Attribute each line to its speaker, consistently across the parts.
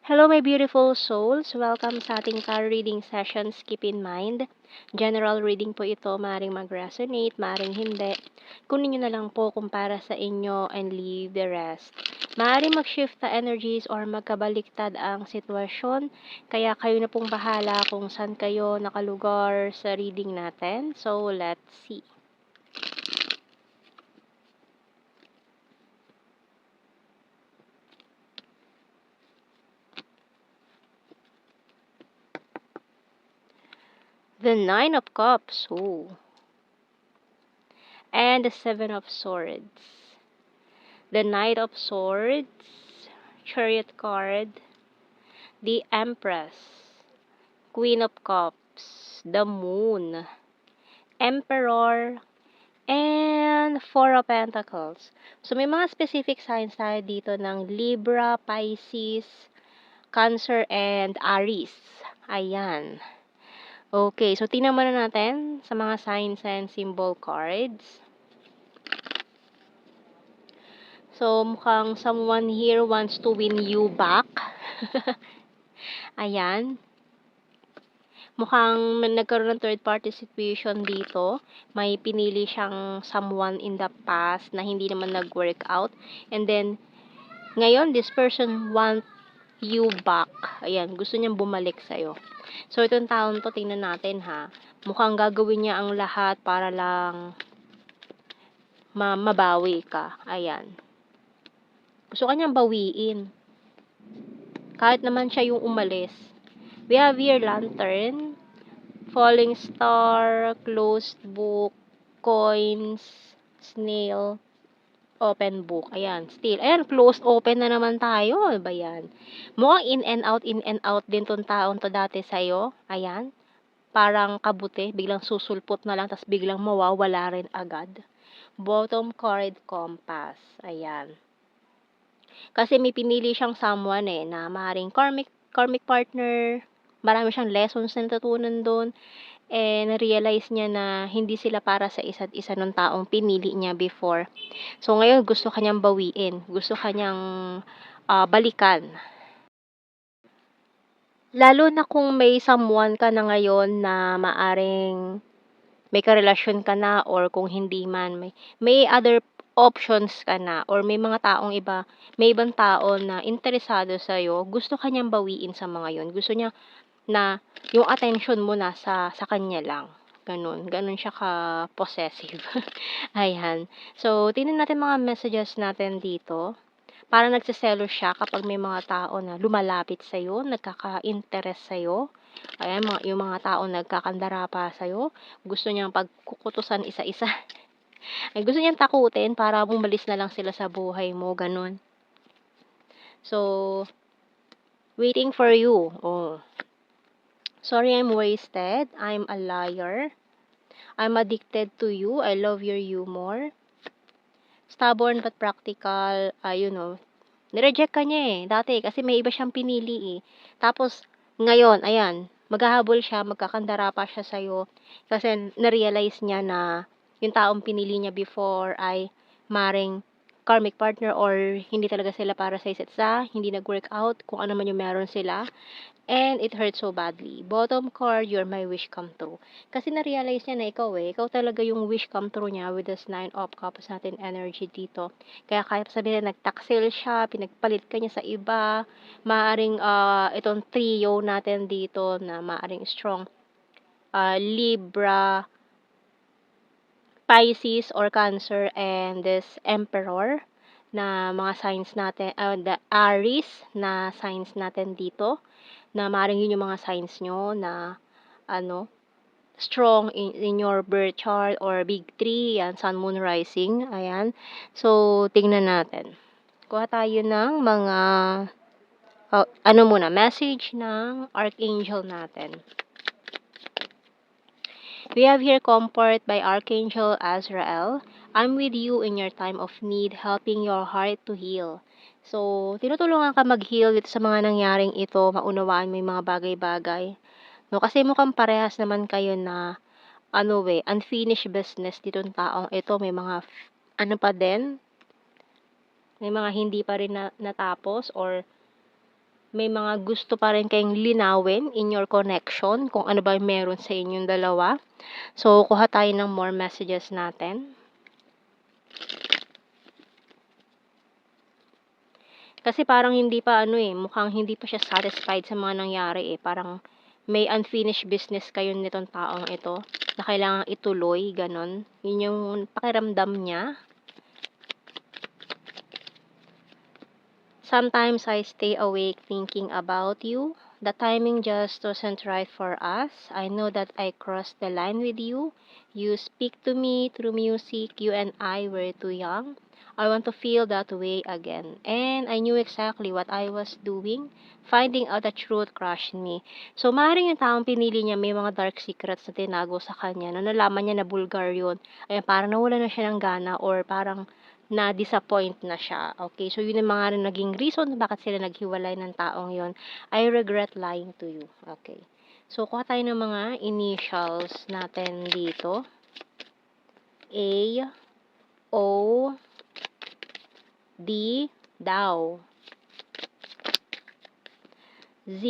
Speaker 1: Hello my beautiful souls! Welcome sa ating tarot reading sessions. Keep in mind, general reading po ito, maaaring mag-resonate, maaaring hindi. Kunin nyo na lang po kung para sa inyo and leave the rest. Maaaring mag-shift na energies or magkabaliktad ang sitwasyon, kaya kayo na pong bahala kung saan kayo nakalugar sa reading natin. So, let's see. The Nine of Cups. Ooh. And the Seven of Swords. The Knight of Swords, Chariot card, the Empress, Queen of Cups, the Moon, Emperor, and Four of Pentacles. So, may mga specific signs tayo dito ng Libra, Pisces, Cancer, and Aries. Ayan. Okay, so tingnan muna natin sa mga signs and symbol cards. So, mukhang someone here wants to win you back. Ayan. Mukhang nagkaroon ng third-party situation dito. May pinili siyang someone in the past na hindi naman nag-work out. And then, ngayon, this person want you back. Ayan, gusto niyang bumalik sa'yo. So, itong taon to, tingnan natin ha. Mukhang gagawin niya ang lahat para lang mabawi ka. Ayan. Gusto kanyang bawiin. Kahit naman siya yung umalis. We have here Lantern, Falling Star, Closed Book, Coins, Snail, Open Book. Ayan, still. Ayan, closed open na naman tayo. Ano ba yan? Mukhang in and out din tong taon to dati sa'yo. Ayan. Parang kabuti, biglang susulpot na lang, tas biglang mawawala rin agad. Bottom card, Compass. Ayan. Kasi may pinili siyang someone na maaaring karmic partner, marami siyang lessons na natutunan doon, na-realize niya na hindi sila para sa isa't isa nung taong pinili niya before. So, ngayon gusto kanyang bawiin, gusto kanyang balikan. Lalo na kung may someone ka na ngayon na maaring may karelasyon ka na, or kung hindi man, may other options ka na, or may mga taong iba, may ibang tao na interesado sa'yo, gusto kanyang bawiin sa mga yon. Gusto niya na yung attention mo sa kanya lang. Ganun siya ka-possessive. Ayan. So, tingnan natin mga messages natin dito. Parang nagseselos siya kapag may mga tao na lumalapit sa'yo, nagkaka-interest sa'yo. Ayan, yung mga tao nagkakandara pa sa'yo. Gusto niyang pagkukutusan isa-isa. Ay, gusto niyang takutin para bumalis na lang sila sa buhay mo. Ganun. So, waiting for you. Oh. Sorry, I'm wasted. I'm a liar. I'm addicted to you. I love your humor. Stubborn but practical. Nireject ka niya dati kasi may iba siyang pinili Tapos, ngayon, ayan, maghahabol siya, magkakandara pa siya sa'yo kasi na-realize niya na yung taong pinili niya before ay maring karmic partner, or hindi talaga sila para sa isa't isa, hindi nag-work out, kung ano man yung meron sila. And it hurts so badly. Bottom card, you're my wish come true. Kasi na-realize niya na ikaw talaga yung wish come true niya with this 9 of cups natin energy dito. Kaya kahit sabihin nagtaksil siya, pinagpalit ka niya sa iba, maaring itong trio natin dito na maaring strong Libra, Pisces or Cancer, and this Emperor na mga signs natin, the Aries na signs natin dito, na maaaring yun yung mga signs nyo na strong in your birth chart or big 3, yan, sun, moon, rising, ayan. So, tingnan natin. Kuha tayo ng mga, message ng Archangel natin. We have here comfort by Archangel Azrael. I'm with you in your time of need, helping your heart to heal. So, tinutulungan ka mag-heal dito sa mga nangyaring ito, maunawaan mo yung mga bagay-bagay. No, kasi mukhang parehas naman kayo na, unfinished business ditong taong ito. May mga, pa din, may mga hindi pa rin natapos, or may mga gusto pa rin kayong linawin in your connection, kung ano ba meron sa inyong dalawa. So, kuha tayo ng more messages natin. Kasi parang hindi pa mukhang hindi pa siya satisfied sa mga nangyari Parang may unfinished business kayo nitong taong ito na kailangang ituloy, ganon. Yun yung pakiramdam niya. Sometimes I stay awake thinking about you. The timing just wasn't right for us. I know that I crossed the line with you. You speak to me through music. You and I were too young. I want to feel that way again. And I knew exactly what I was doing. Finding out the truth crushed me. So, maaaring yung taong pinili niya may mga dark secrets na tinago sa kanya. Nung nalaman niya na bulgar yun, ay parang nawala na siya ng gana or parang na-disappoint na siya. Okay, so yun ang mga naging reason bakit sila naghiwalay ng taong yon. I regret lying to you. Okay. So, kuha tayo ng mga initials natin dito. A, O, D, daw. Z,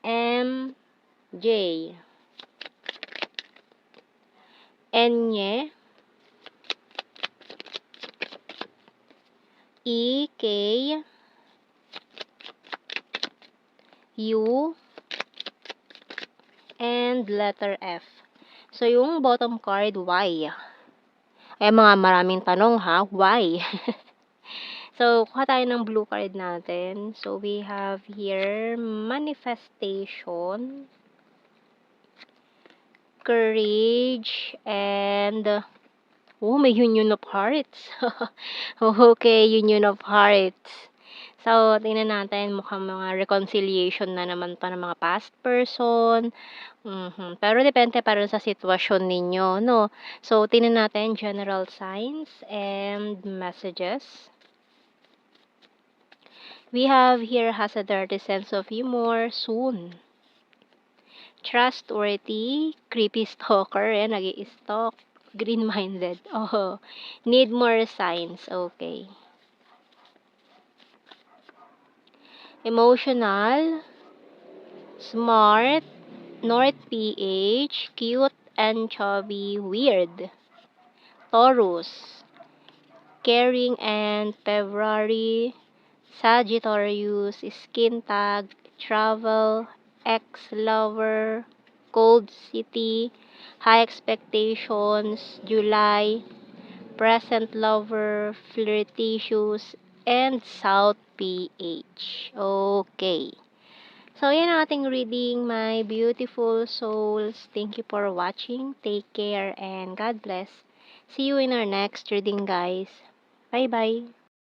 Speaker 1: M, J. N, E, K, U, and letter F. So, yung bottom card, Y. Ay, mga maraming tanong ha, why? So, kuha tayo ng blue card natin. So, we have here, manifestation, courage, and, may Union of Hearts. Okay, Union of Hearts. So, tingnan natin, mukhang mga reconciliation na naman pa ng mga past person. Pero depende pa rin sa sitwasyon ninyo, no? So, tingnan natin general signs and messages. We have here has a dirty sense of humor soon. Trustworthy, creepy stalker, nag-i-stalk. Green-minded. Oh, need more signs. Okay. Emotional, smart, North PH, cute and chubby, weird. Taurus, caring and February, Sagittarius, skin tag, travel, ex-lover, cold city, high expectations, July, present lover, flirtatious, and South PH. Okay. So, yan ang ating reading, my beautiful souls. Thank you for watching. Take care and God bless. See you in our next reading, guys. Bye-bye.